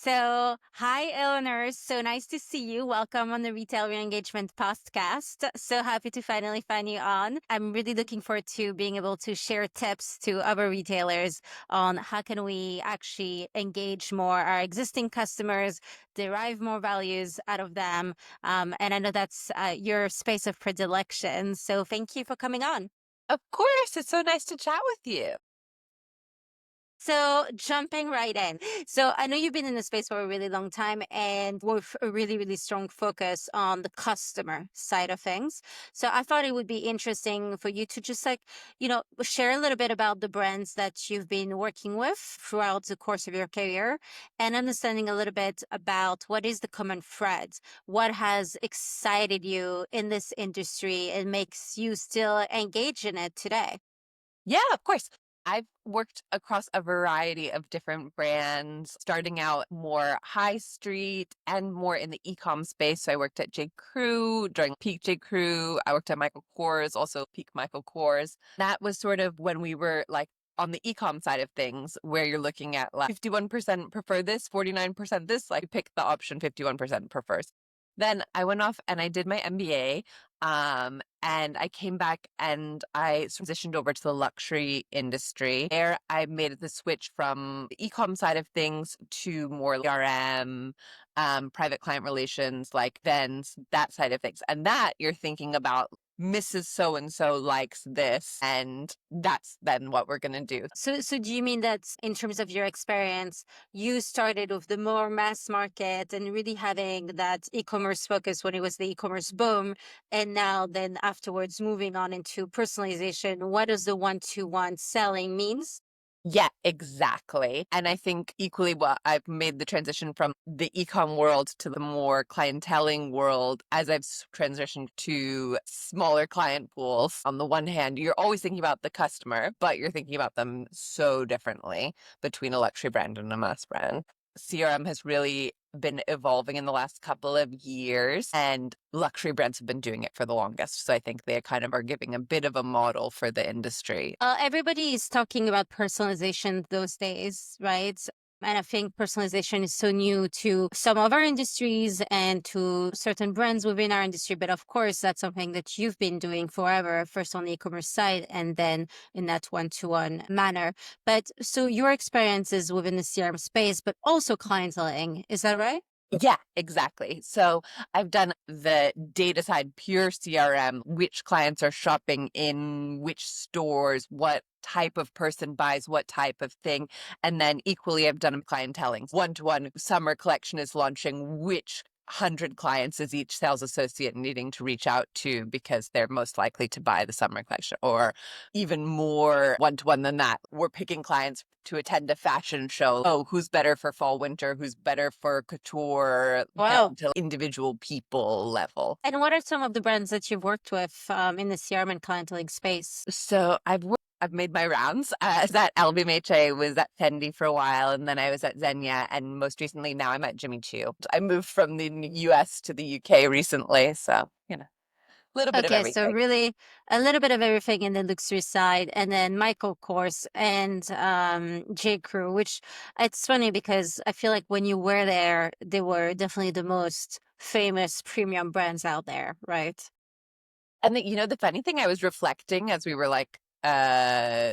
So, hi, Eleanor. So nice to see you. Welcome on the Retail Reengagement podcast. So happy to finally find you on. I'm really looking forward to being able to share tips to other retailers on how can we actually engage more our existing customers, derive more values out of them. And I know that's your space of predilection. So thank you for coming on. Of course, it's so nice to chat with you. So jumping right in. So I know you've been in the space for a really long time and with a really, really strong focus on the customer side of things. So I thought it would be interesting for you to just share a little bit about the brands that you've been working with throughout the course of your career and understanding a little bit about what is the common thread, what has excited you in this industry and makes you still engage in it today. Yeah, of course. I've worked across a variety of different brands, starting out more high street and more in the e-com space. So I worked at J.Crew during peak J.Crew. I worked at Michael Kors, also peak Michael Kors. That was sort of when we were like on the e-com side of things, where you're looking at like 51% prefer this, 49% this, like pick the option 51% prefers. Then I went off and I did my MBA. And I came back and I transitioned over to the luxury industry. There, I made the switch from the e-com side of things to more CRM, private client relations, like events, that side of things. And that you're thinking about Mrs. So-and-so likes this, and that's then what we're going to do. So do you mean that in terms of your experience, you started with the more mass market and really having that e-commerce focus when it was the e-commerce boom, and now then afterwards moving on into personalization? What does the one-to-one selling means? Yeah, exactly. And I think equally well, I've made the transition from the ecom world to the more clienteling world as I've transitioned to smaller client pools. On the one hand, you're always thinking about the customer, but you're thinking about them so differently between a luxury brand and a mass brand. CRM has really been evolving in the last couple of years, and luxury brands have been doing it for the longest. So I think they kind of are giving a bit of a model for the industry. Everybody is talking about personalization those days, right? And I think personalization is so new to some of our industries and to certain brands within our industry. But of course, that's something that you've been doing forever, first on the e-commerce side and then in that one-to-one manner. But so your experience is within the CRM space, but also clienteling. Is that right? Yeah, exactly. So I've done the data side, pure CRM, which clients are shopping in which stores, what type of person buys what type of thing. And then equally, I've done clienteling. One-to-one summer collection is launching, which 100 clients is each sales associate needing to reach out to because they're most likely to buy the summer collection, or even more one-to-one than that. We're picking clients to attend a fashion show. Oh, who's better for fall, winter? Who's better for couture? Wow. Down to individual people level. And what are some of the brands that you've worked with in the CRM and clienteling space? So I've made my rounds. I was at LVMH, I was at Fendi for a while, and then I was at Zegna, and most recently now I'm at Jimmy Choo. I moved from the US to the UK recently, so a little bit of Okay, so everything. really a little bit of everything in the luxury side, and then Michael Kors and J.Crew, which it's funny because I feel like when you were there, they were definitely the most famous premium brands out there, right? And the funny thing, I was reflecting as we were like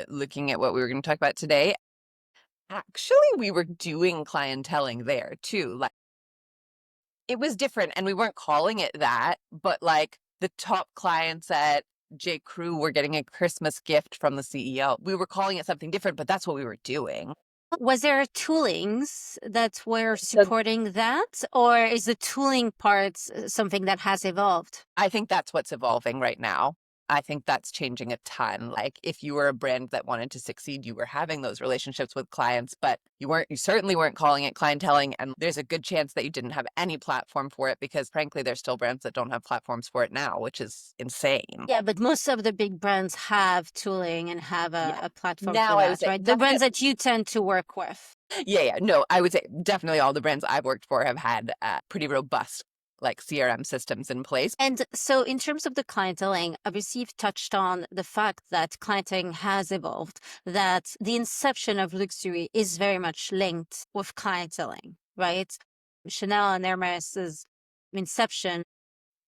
looking at what we were going to talk about today. Actually, we were doing clienteling there too. Like it was different, and we weren't calling it that, but like the top clients at J. Crew were getting a Christmas gift from the CEO. We were calling it something different, but that's what we were doing. Was there toolings that were So supporting that, or is the tooling part something that has evolved? I think that's what's evolving right now. I think that's changing a ton. Like if you were a brand that wanted to succeed, you were having those relationships with clients, but you certainly weren't calling it clienteling. And there's a good chance that you didn't have any platform for it because frankly, there's still brands that don't have platforms for it now, which is insane. Yeah, but most of the big brands have tooling and have Yeah. a platform for Now I would that, say right? The brands definitely. that you tend to work with. Yeah. No, I would say definitely all the brands I've worked for have had pretty robust like CRM systems in place. And so in terms of the clienteling, obviously you've touched on the fact that clienteling has evolved, that the inception of luxury is very much linked with clienteling. right? Chanel and Hermes's inception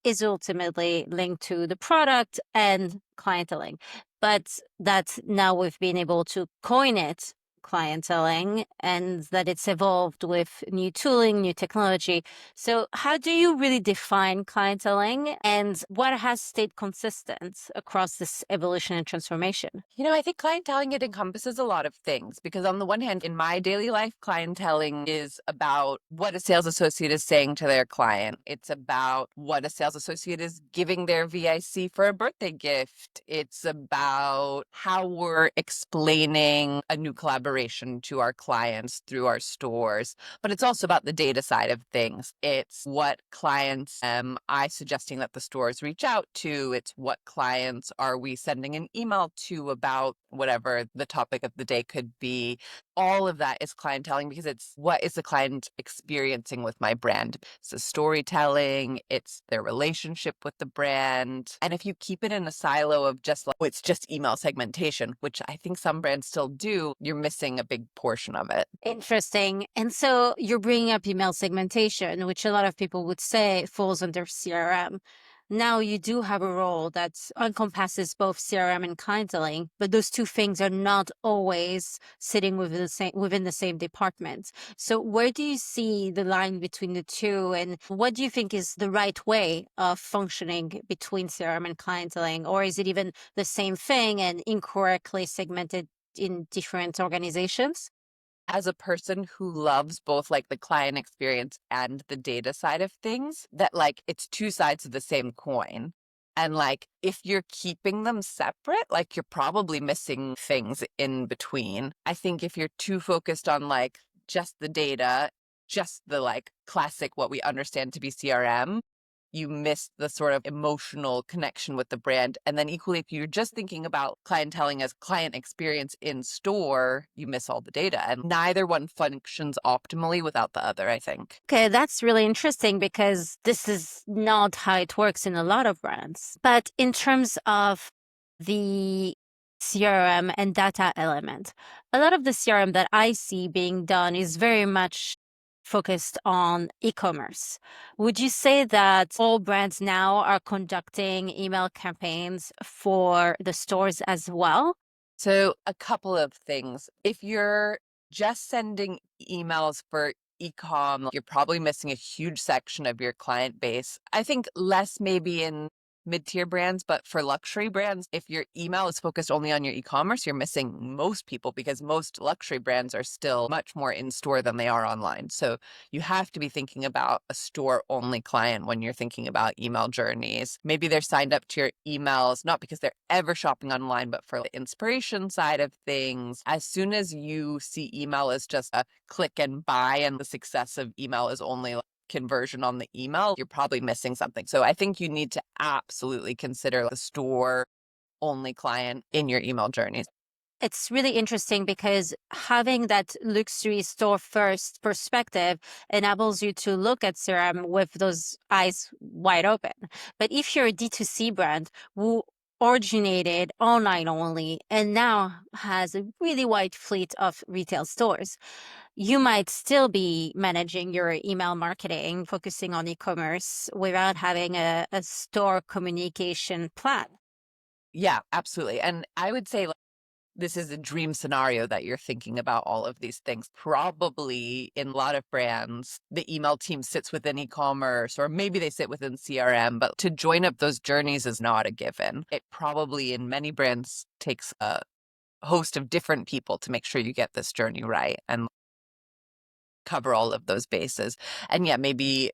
is ultimately linked to the product and clienteling. But that now we've been able to coin it clienteling and that it's evolved with new tooling, new technology. So, how do you really define clienteling and what has stayed consistent across this evolution and transformation? I think clienteling, it encompasses a lot of things because on the one hand, in my daily life, clienteling is about what a sales associate is saying to their client. It's about what a sales associate is giving their VIC for a birthday gift. It's about how we're explaining a new collaboration to our clients through our stores. But it's also about the data side of things. It's what clients am I suggesting that the stores reach out to. It's what clients are we sending an email to about whatever the topic of the day could be. All of that is clienteling because it's what is the client experiencing with my brand. It's the storytelling, it's their relationship with the brand. And if you keep it in a silo of just like, oh, it's just email segmentation, which I think some brands still do, you're missing a big portion of it. Interesting. And so you're bringing up email segmentation, which a lot of people would say falls under CRM. Now you do have a role that encompasses both CRM and clienteling, but those two things are not always sitting within the same department. So where do you see the line between the two, and what do you think is the right way of functioning between CRM and clienteling, or is it even the same thing and incorrectly segmented in different organizations? As a person who loves both like the client experience and the data side of things, that like it's two sides of the same coin. And like if you're keeping them separate, like you're probably missing things in between. I think if you're too focused on like just the data, just the like classic what we understand to be CRM, you miss the sort of emotional connection with the brand. And then equally, if you're just thinking about clienteling as client experience in store, you miss all the data. And neither one functions optimally without the other, I think. Okay, that's really interesting because this is not how it works in a lot of brands. But in terms of the CRM and data element, a lot of the CRM that I see being done is very much focused on e-commerce. Would you say that all brands now are conducting email campaigns for the stores as well? So, a couple of things. If you're just sending emails for ecom, you're probably missing a huge section of your client base. I think less maybe in mid-tier brands, but for luxury brands, if your email is focused only on your e-commerce, you're missing most people because most luxury brands are still much more in store than they are online. So you have to be thinking about a store only client when you're thinking about email journeys. Maybe they're signed up to your emails, not because they're ever shopping online, but for the inspiration side of things. As soon as you see email as just a click and buy and the success of email is only conversion on the email, you're probably missing something. So I think you need to absolutely consider the store only client in your email journeys. It's really interesting because having that luxury store first perspective enables you to look at CRM with those eyes wide open. But if you're a D2C brand who originated online only and now has a really wide fleet of retail stores, you might still be managing your email marketing, focusing on e-commerce without having a store communication plan. Yeah, absolutely. And I would say this is a dream scenario that you're thinking about all of these things. Probably in a lot of brands, the email team sits within e-commerce or maybe they sit within CRM, but to join up those journeys is not a given. It probably in many brands takes a host of different people to make sure you get this journey right and cover all of those bases. And yeah, maybe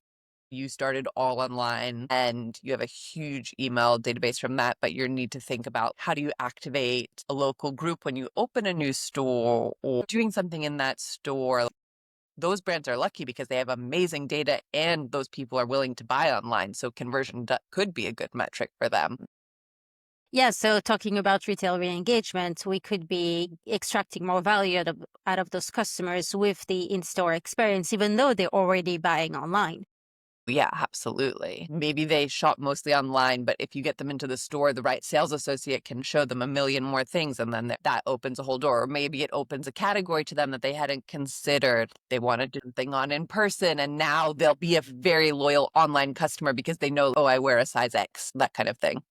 you started all online and you have a huge email database from that, but you need to think about how do you activate a local group when you open a new store or doing something in that store. Those brands are lucky because they have amazing data and those people are willing to buy online. So conversion could be a good metric for them. Yeah, so talking about retail re-engagement, we could be extracting more value out of those customers with the in-store experience, even though they're already buying online. Yeah, absolutely. Maybe they shop mostly online, but if you get them into the store, the right sales associate can show them a million more things, and then that opens a whole door. Or maybe it opens a category to them that they hadn't considered. They want to do something on in person, and now they'll be a very loyal online customer because they know, oh, I wear a size X, that kind of thing.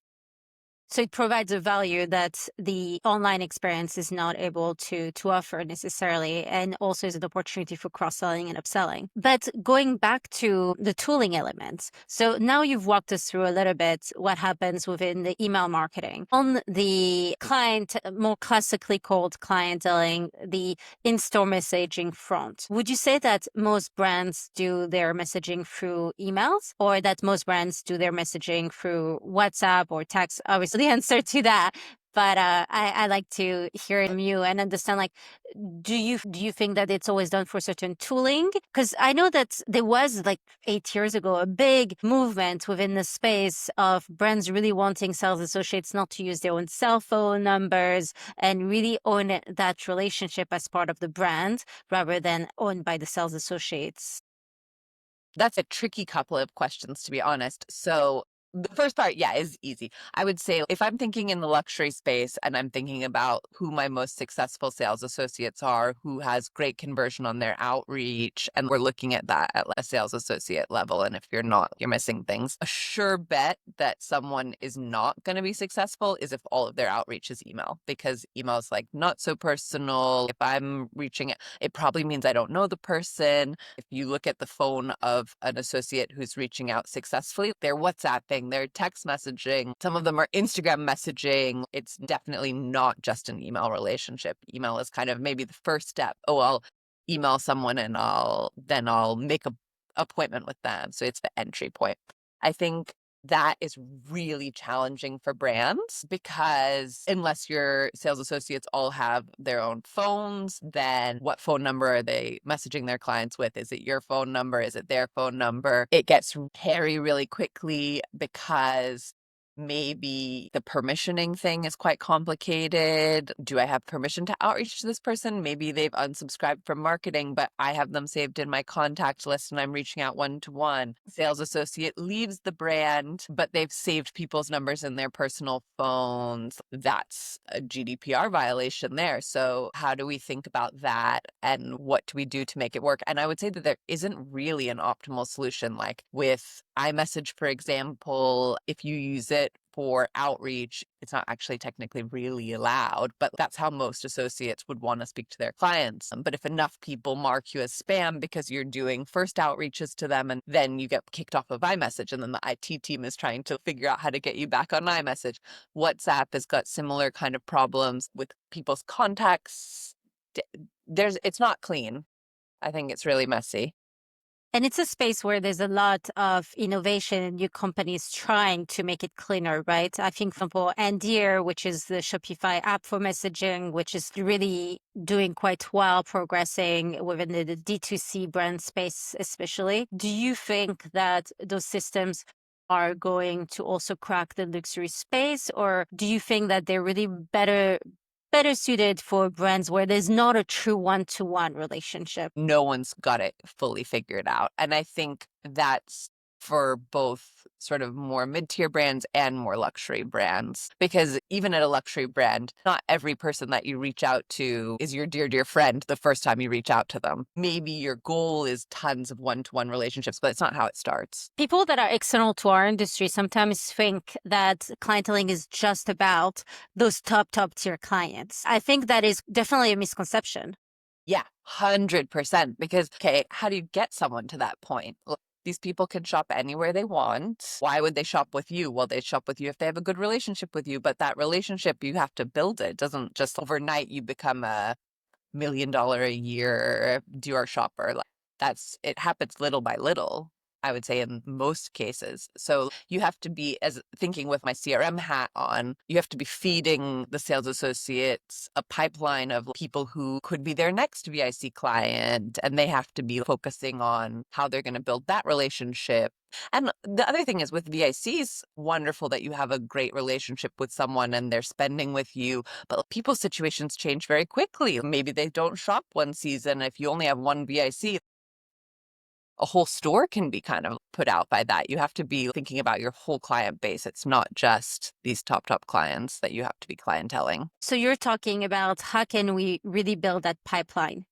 So it provides a value that the online experience is not able to offer necessarily, and also is an opportunity for cross-selling and upselling. But going back to the tooling elements, so now you've walked us through a little bit what happens within the email marketing. On the client, more classically called clienteling, the in-store messaging front, would you say that most brands do their messaging through emails, or that most brands do their messaging through WhatsApp or text? Obviously, the answer to that. But I like to hear it from you and understand, like, do you think that it's always done for certain tooling? Because I know that there was, like, 8 years ago, a big movement within the space of brands really wanting sales associates not to use their own cell phone numbers and really own that relationship as part of the brand rather than owned by the sales associates. That's a tricky couple of questions, to be honest. So the first part, yeah, is easy. I would say if I'm thinking in the luxury space and I'm thinking about who my most successful sales associates are, who has great conversion on their outreach, and we're looking at that at a sales associate level. And if you're not, you're missing things. A sure bet that someone is not going to be successful is if all of their outreach is email, because email is like not so personal. If I'm reaching it probably means I don't know the person. If you look at the phone of an associate who's reaching out successfully, they're WhatsApping, they're text messaging, some of them are Instagram messaging. It's definitely not just an email relationship. Email is kind of maybe the first step. Oh, I'll email someone and I'll make a appointment with them. So it's the entry point. I think that is really challenging for brands because unless your sales associates all have their own phones, then what phone number are they messaging their clients with? Is it your phone number? Is it their phone number? It gets hairy really quickly because maybe the permissioning thing is quite complicated. Do I have permission to outreach to this person? Maybe they've unsubscribed from marketing, but I have them saved in my contact list and I'm reaching out one to one. Sales associate leaves the brand, but they've saved people's numbers in their personal phones. That's a GDPR violation there. So, how do we think about that and what do we do to make it work? And I would say that there isn't really an optimal solution. Like with iMessage, for example, if you use it for outreach, it's not actually technically really allowed, but that's how most associates would want to speak to their clients. But if enough people mark you as spam because you're doing first outreaches to them and then you get kicked off of iMessage, and then the IT team is trying to figure out how to get you back on iMessage. WhatsApp has got similar kind of problems with people's contacts. It's not clean. I think it's really messy. And it's a space where there's a lot of innovation and new companies trying to make it cleaner, right? I think, for example, Andir, which is the Shopify app for messaging, which is really doing quite well, progressing within the D2C brand space, especially. Do you think that those systems are going to also crack the luxury space, or do you think that they're really better suited for brands where there's not a true one-to-one relationship? No one's got it fully figured out. And I think that's for both sort of more mid-tier brands and more luxury brands. Because even at a luxury brand, not every person that you reach out to is your dear, dear friend the first time you reach out to them. Maybe your goal is tons of one-to-one relationships, but it's not how it starts. People that are external to our industry sometimes think that clienteling is just about those top tier clients. I think that is definitely a misconception. Yeah, 100%. Because, okay, how do you get someone to that point? Look, these people can shop anywhere they want. Why would they shop with you? Well, they shop with you if they have a good relationship with you, but that relationship, you have to build it. It doesn't just overnight you become a $1 million a year Dior shopper. Like it happens little by little, I would say in most cases. So you have to be, as thinking with my CRM hat on, you have to be feeding the sales associates a pipeline of people who could be their next VIC client, and they have to be focusing on how they're going to build that relationship. And the other thing is with VICs, wonderful that you have a great relationship with someone and they're spending with you, but people's situations change very quickly. Maybe they don't shop one season. If you only have one VIC, a whole store can be kind of put out by that. You have to be thinking about your whole client base. It's not just these top clients that you have to be clienteling. So you're talking about how can we really build that pipeline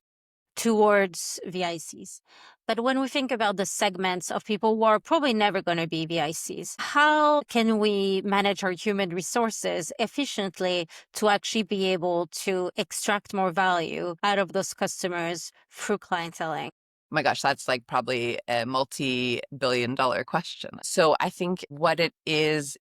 towards VICs. But when we think about the segments of people who are probably never going to be VICs, how can we manage our human resources efficiently to actually be able to extract more value out of those customers through clienteling? My gosh, that's like probably a multi-billion-dollar question. So I think what it is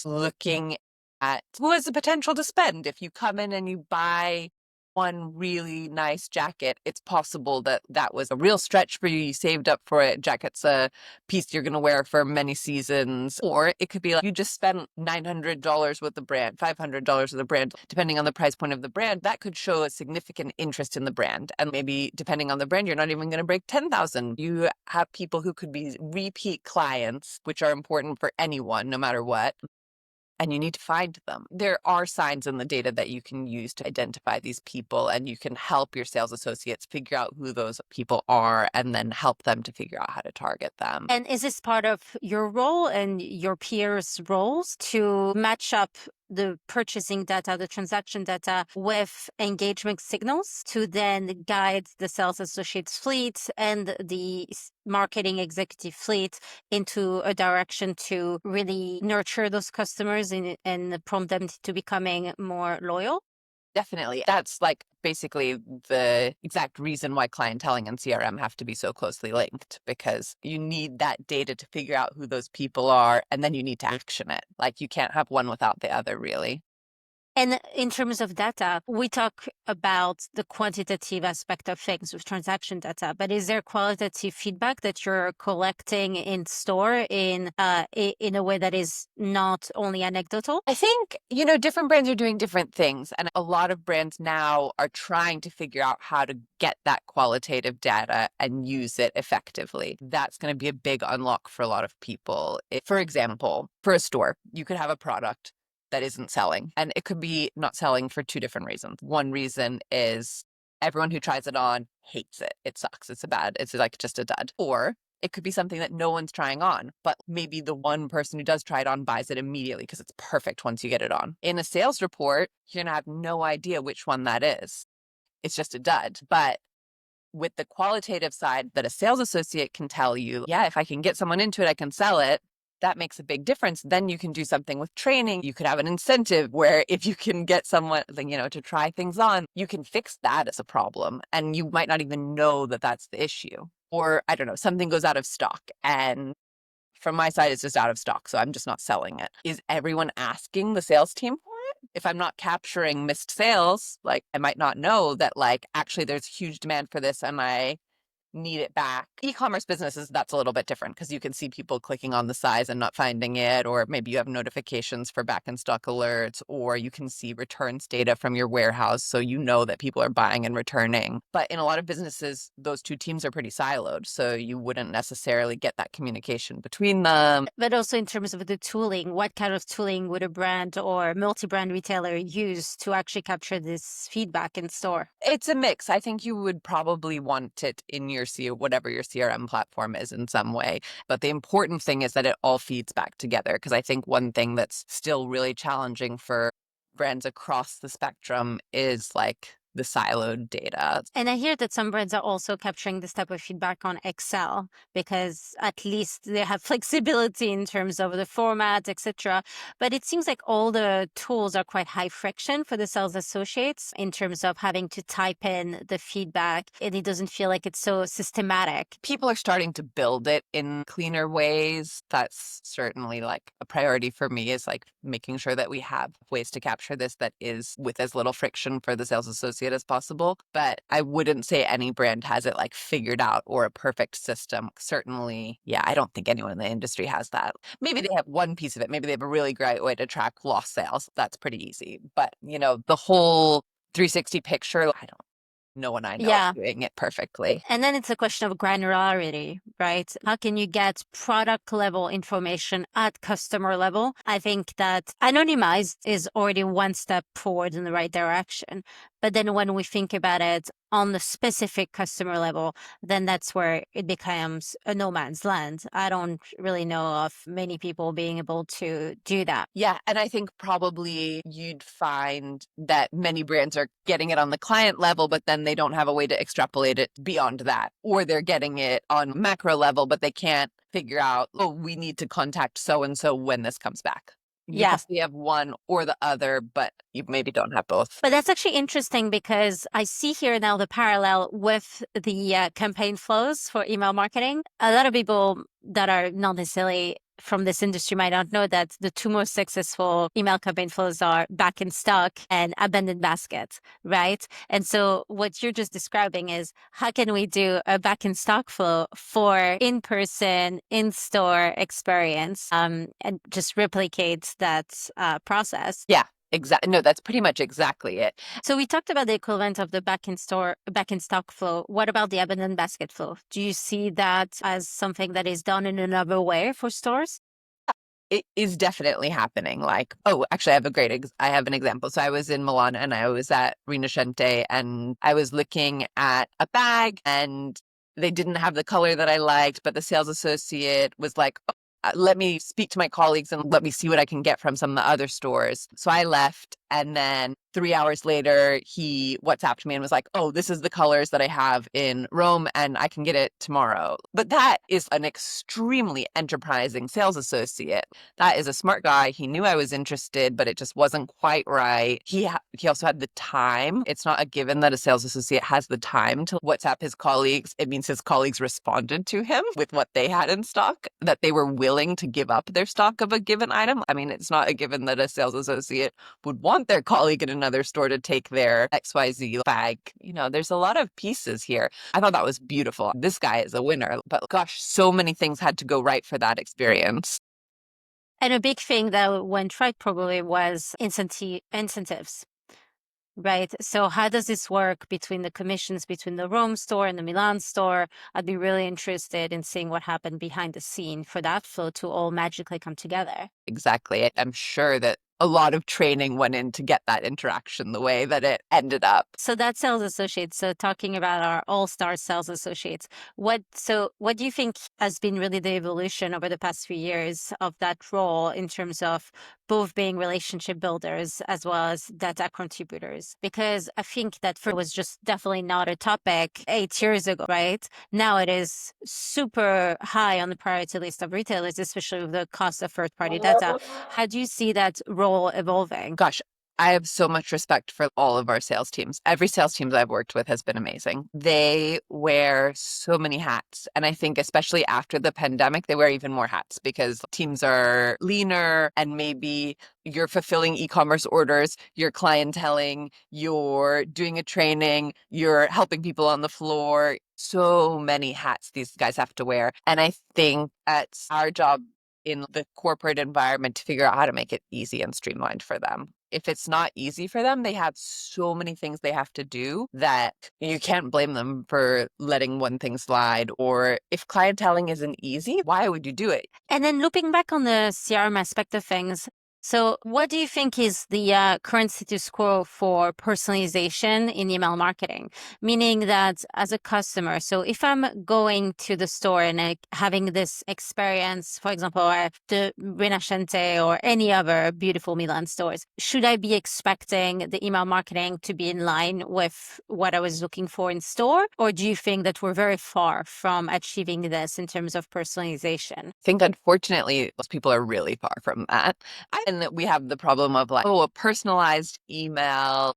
looking at who has the potential to spend. If you come in and you buy one really nice jacket, it's possible that that was a real stretch for you. You saved up for it. Jacket's a piece you're going to wear for many seasons. Or it could be like you just spent $900 with the brand, $500 with the brand, depending on the price point of the brand. That could show a significant interest in the brand. And maybe depending on the brand, you're not even going to break 10,000. You have people who could be repeat clients, which are important for anyone, no matter what. And you need to find them. There are signs in the data that you can use to identify these people, and you can help your sales associates figure out who those people are and then help them to figure out how to target them. And is this part of your role and your peers' roles to match up the purchasing data, the transaction data with engagement signals to then guide the sales associates fleet and the marketing executive fleet into a direction to really nurture those customers and prompt them to becoming more loyal? Definitely. That's like basically the exact reason why clienteling and CRM have to be so closely linked, because you need that data to figure out who those people are, and then you need to action it. Like you can't have one without the other, really. And in terms of data, we talk about the quantitative aspect of things with transaction data, but is there qualitative feedback that you're collecting in store in a way that is not only anecdotal? I think, different brands are doing different things. And a lot of brands now are trying to figure out how to get that qualitative data and use it effectively. That's going to be a big unlock for a lot of people. For example, for a store, you could have a product that isn't selling, and it could be not selling for two different reasons. One reason is everyone who tries it on hates it. It sucks. It's like just a dud. Or it could be something that no one's trying on, but maybe the one person who does try it on buys it immediately because it's perfect once you get it on. In a sales report, you're going to have no idea which one that is. It's just a dud. But with the qualitative side that a sales associate can tell you, yeah, if I can get someone into it, I can sell it. That makes a big difference. Then you can do something with training. You could have an incentive where if you can get someone, to try things on, you can fix that as a problem. And you might not even know that that's the issue. Or I don't know, something goes out of stock, and from my side, it's just out of stock. So I'm just not selling it. Is everyone asking the sales team for it? If I'm not capturing missed sales, like I might not know that actually there's huge demand for this and I need it back. E-commerce businesses, that's a little bit different because you can see people clicking on the size and not finding it, or maybe you have notifications for back in stock alerts, or you can see returns data from your warehouse so you know that people are buying and returning. But in a lot of businesses, those two teams are pretty siloed, so you wouldn't necessarily get that communication between them. But also in terms of the tooling, what kind of tooling would a brand or multi-brand retailer use to actually capture this feedback in store? It's a mix. I think you would probably want it in your whatever your CRM platform is in some way. But the important thing is that it all feeds back together. Because I think one thing that's still really challenging for brands across the spectrum is the siloed data. And I hear that some brands are also capturing this type of feedback on Excel because at least they have flexibility in terms of the format, etc. But it seems like all the tools are quite high friction for the sales associates in terms of having to type in the feedback, and it doesn't feel like it's so systematic. People are starting to build it in cleaner ways. That's certainly a priority for me, is making sure that we have ways to capture this that is with as little friction for the sales associate as possible. But I wouldn't say any brand has it figured out or a perfect system. Certainly, yeah, I don't think anyone in the industry has that. Maybe they have one piece of it. Maybe they have a really great way to track lost sales. That's pretty easy. But, the whole 360 picture, no one I know is Yeah. doing it perfectly. And then it's a question of granularity, right? How can you get product level information at customer level? I think that anonymized is already one step forward in the right direction. But then when we think about it on the specific customer level, then that's where it becomes a no man's land. I don't really know of many people being able to do that. Yeah. And I think probably you'd find that many brands are getting it on the client level, but then they don't have a way to extrapolate it beyond that. Or they're getting it on macro level, but they can't figure out, oh, we need to contact so and so when this comes back. You Yeah. probably have one or the other, but you maybe don't have both. But that's actually interesting because I see here now the parallel with the campaign flows for email marketing. A lot of people that are not necessarily from this industry might not know that the two most successful email campaign flows are back in stock and abandoned basket, right? And so what you're just describing is how can we do a back in stock flow for in-person, in-store experience and just replicate that process. Yeah, exactly. No, that's pretty much exactly it. So we talked about the equivalent of the back in stock flow. What about the abandoned basket flow? Do you see that as something that is done in another way for stores? It is definitely happening. Like, oh, actually, I have I have an example. So I was in Milan and I was at Rinascente and I was looking at a bag and they didn't have the color that I liked, but the sales associate was like, "Oh, let me speak to my colleagues and let me see what I can get from some of the other stores." So I left. And then 3 hours later, he WhatsApped me and was like, oh, this is the colors that I have in Rome and I can get it tomorrow. But that is an extremely enterprising sales associate. That is a smart guy. He knew I was interested, but it just wasn't quite right. He also had the time. It's not a given that a sales associate has the time to WhatsApp his colleagues. It means his colleagues responded to him with what they had in stock, that they were willing to give up their stock of a given item. I mean, it's not a given that a sales associate would want their colleague in another store to take their XYZ bag. You know, there's a lot of pieces here. I thought that was beautiful. This guy is a winner, but gosh, so many things had to go right for that experience. And a big thing that went right probably was incentives, right? So how does this work between the commissions between the Rome store and the Milan store? I'd be really interested in seeing what happened behind the scene for that flow to all magically come together. Exactly. I'm sure that a lot of training went in to get that interaction the way that it ended up. So that sales associates, so talking about our all-star sales associates, what do you think has been really the evolution over the past few years of that role in terms of both being relationship builders as well as data contributors? Because I think that for was just definitely not a topic 8 years ago, right? Now it is super high on the priority list of retailers, especially with the cost of third-party data. How do you see that role evolving? Gosh, I have so much respect for all of our sales teams. Every sales team that I've worked with has been amazing. They wear so many hats. And I think especially after the pandemic, they wear even more hats because teams are leaner and maybe you're fulfilling e-commerce orders, you're clienteling, you're doing a training, you're helping people on the floor. So many hats these guys have to wear. And I think it's our job in the corporate environment to figure out how to make it easy and streamlined for them. If it's not easy for them, they have so many things they have to do that you can't blame them for letting one thing slide. Or if clienteling isn't easy, why would you do it? And then looping back on the CRM aspect of things, so what do you think is the current status quo for personalization in email marketing? Meaning that as a customer, so if I'm going to the store and having this experience, for example, at the Rinascente or any other beautiful Milan stores, should I be expecting the email marketing to be in line with what I was looking for in store? Or do you think that we're very far from achieving this in terms of personalization? I think unfortunately, most people are really far from that. And that we have the problem of like, oh, a personalized email.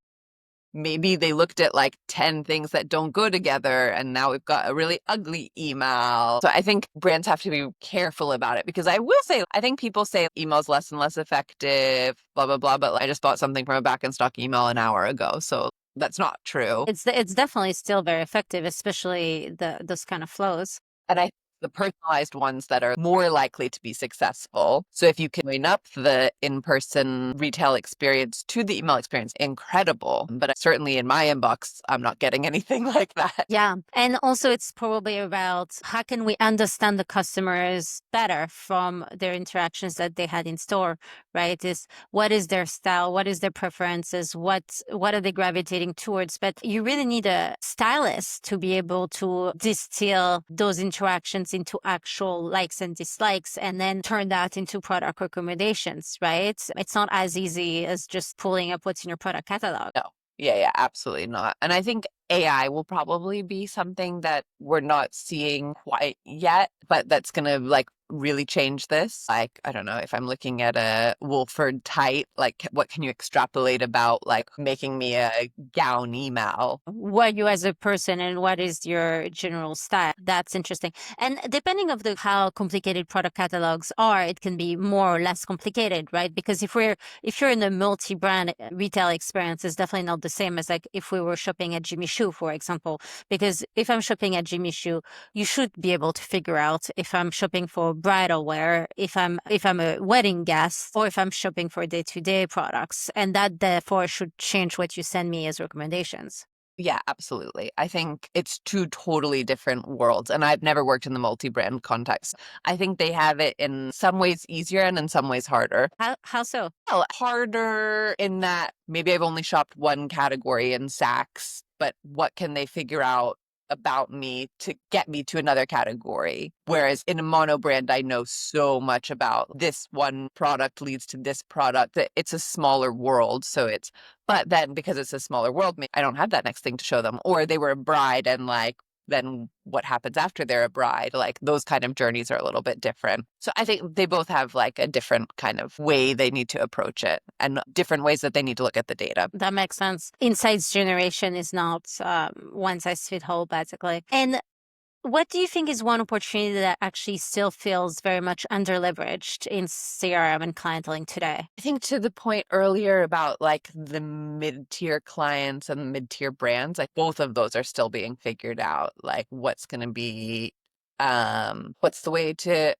Maybe they looked at like 10 things that don't go together and now we've got a really ugly email. So I think brands have to be careful about it because I will say, I think people say email's less and less effective, blah, blah, blah. But like, I just bought something from a back in stock email an hour ago. So that's not true. It's definitely still very effective, especially those kind of flows. And I the personalized ones that are more likely to be successful. So if you can line up the in-person retail experience to the email experience, incredible. But certainly in my inbox, I'm not getting anything like that. Yeah. And also, it's probably about how can we understand the customers better from their interactions that they had in store, right? Is what is their style? What is their preferences? What are they gravitating towards? But you really need a stylist to be able to distill those interactions into actual likes and dislikes and then turn that into product recommendations, right? It's not as easy as just pulling up what's in your product catalog. No. Yeah, absolutely not. And I think AI will probably be something that we're not seeing quite yet, but that's going to like really change this. Like, I don't know, if I'm looking at a Wolford tight, like what can you extrapolate about like making me a gown email? What you as a person and what is your general style. That's interesting. And depending of the how complicated product catalogs are, it can be more or less complicated, right? Because if you're in a multi-brand retail experience, it's definitely not the same as like if we were shopping at Jimmy Choo, for example. Because if I'm shopping at Jimmy Choo, you should be able to figure out if I'm shopping for bridal wear, if I'm a wedding guest, or if I'm shopping for day-to-day products. And that therefore should change what you send me as recommendations. Yeah, absolutely. I think it's two totally different worlds. And I've never worked in the multi-brand context. I think they have it in some ways easier and in some ways harder. How so? Well, harder in that maybe I've only shopped one category in Saks, but what can they figure out about me to get me to another category? Whereas in a mono brand, I know so much about this one product leads to this product that it's a smaller world. But then because it's a smaller world, I don't have that next thing to show them. Or they were a bride and like, then what happens after they're a bride? Like those kind of journeys are a little bit different. So I think they both have like a different kind of way they need to approach it and different ways that they need to look at the data. That makes sense. Insights generation is not one size fits all, basically. And what do you think is one opportunity that actually still feels very much underleveraged in CRM and clienteling today? I think to the point earlier about like the mid-tier clients and the mid-tier brands, like both of those are still being figured out. Like what's going to be, what's the way to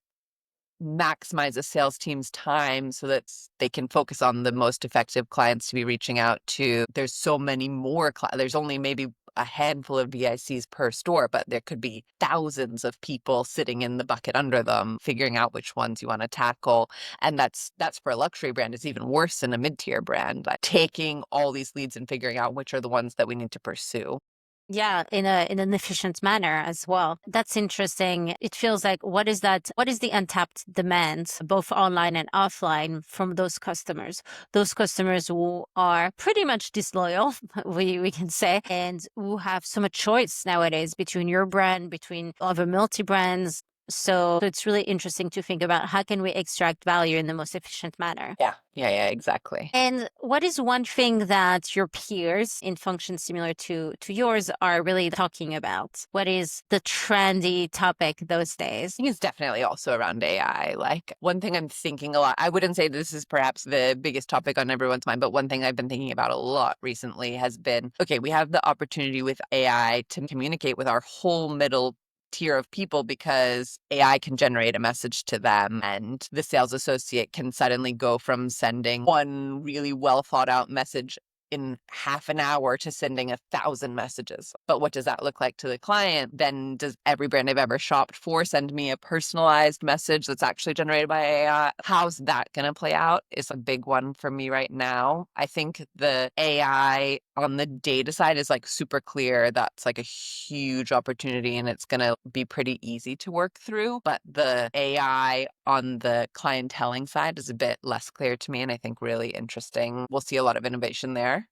maximize a sales team's time so that they can focus on the most effective clients to be reaching out to. There's so many more there's only maybe a handful of VICs per store, but there could be thousands of people sitting in the bucket under them, figuring out which ones you want to tackle. And that's for a luxury brand. It's even worse than a mid-tier brand, like taking all these leads and figuring out which are the ones that we need to pursue. Yeah, in an efficient manner as well. That's interesting. It feels like what is that? What is the untapped demand, both online and offline, from those customers? Those customers who are pretty much disloyal, we can say, and who have so much choice nowadays between your brand, between other multi brands. So it's really interesting to think about how can we extract value in the most efficient manner. Yeah, exactly. And what is one thing that your peers in functions similar to yours are really talking about? What is the trendy topic those days? I think it's definitely also around AI. Like one thing I'm thinking a lot, I wouldn't say this is perhaps the biggest topic on everyone's mind, but one thing I've been thinking about a lot recently has been, okay, we have the opportunity with AI to communicate with our whole middle tier of people because AI can generate a message to them and the sales associate can suddenly go from sending one really well thought out message in half an hour to sending 1,000 messages. But what does that look like to the client? Then does every brand I've ever shopped for send me a personalized message that's actually generated by AI? How's that going to play out is a big one for me right now. I think the AI on the data side is like super clear. That's like a huge opportunity and it's going to be pretty easy to work through. But the AI on the clienteling side is a bit less clear to me and I think really interesting. We'll see a lot of innovation there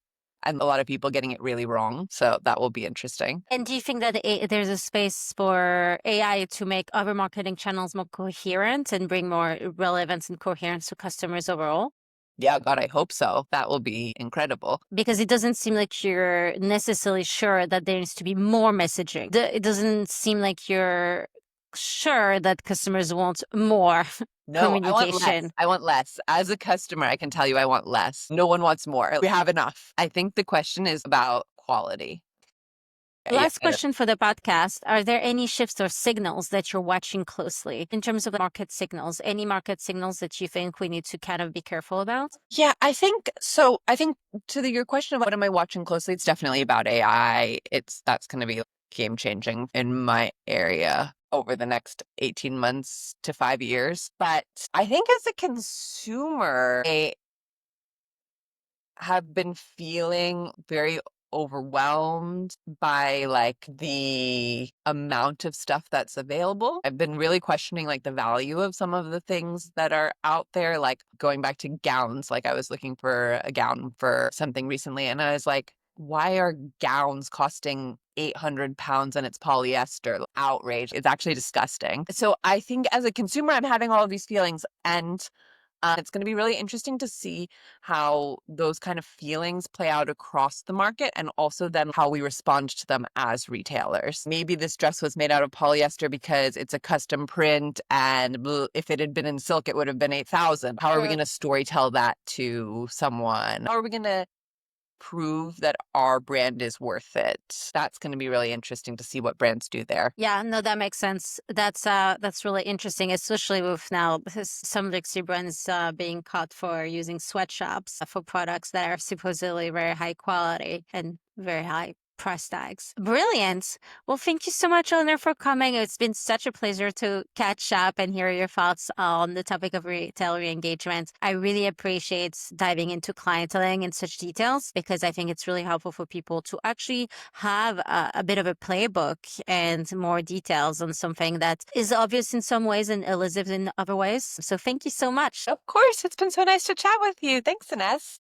and a lot of people getting it really wrong. So that will be interesting. And do you think that there's a space for AI to make other marketing channels more coherent and bring more relevance and coherence to customers overall? Yeah, God, I hope so. That will be incredible. Because it doesn't seem like you're necessarily sure that there needs to be more messaging. It doesn't seem like you're sure that customers want more No, I want less. communication. I want less. As a customer, I can tell you I want less. No one wants more. We have enough. I think the question is about quality. Yeah. Last question for the podcast. Are there any shifts or signals that you're watching closely in terms of market signals? Any market signals that you think we need to kind of be careful about? Yeah, I think so. I think your question of what am I watching closely, it's definitely about AI. That's going to be game changing in my area over the next 18 months to 5 years. But I think as a consumer, I have been feeling very overwhelmed by like the amount of stuff that's available. I've been really questioning like the value of some of the things that are out there, like going back to gowns. Like I was looking for a gown for something recently and I was like, why are gowns costing 800 pounds and it's polyester? Outrage. It's actually disgusting. So I think as a consumer, I'm having all of these feelings and it's going to be really interesting to see how those kind of feelings play out across the market and also then how we respond to them as retailers. Maybe this dress was made out of polyester because it's a custom print and if it had been in silk, it would have been 8,000. How are we going to storytell that to someone? How are we going to prove that our brand is worth it? That's going to be really interesting to see what brands do there. Yeah, no, that makes sense. That's really interesting, especially with now some luxury brands being caught for using sweatshops for products that are supposedly very high quality and very high price tags. Brilliant. Well, thank you so much, Eleanor, for coming. It's been such a pleasure to catch up and hear your thoughts on the topic of retail re-engagement. I really appreciate diving into clienteling in such details because I think it's really helpful for people to actually have a bit of a playbook and more details on something that is obvious in some ways and elusive in other ways. So thank you so much. Of course, it's been so nice to chat with you. Thanks, Ines.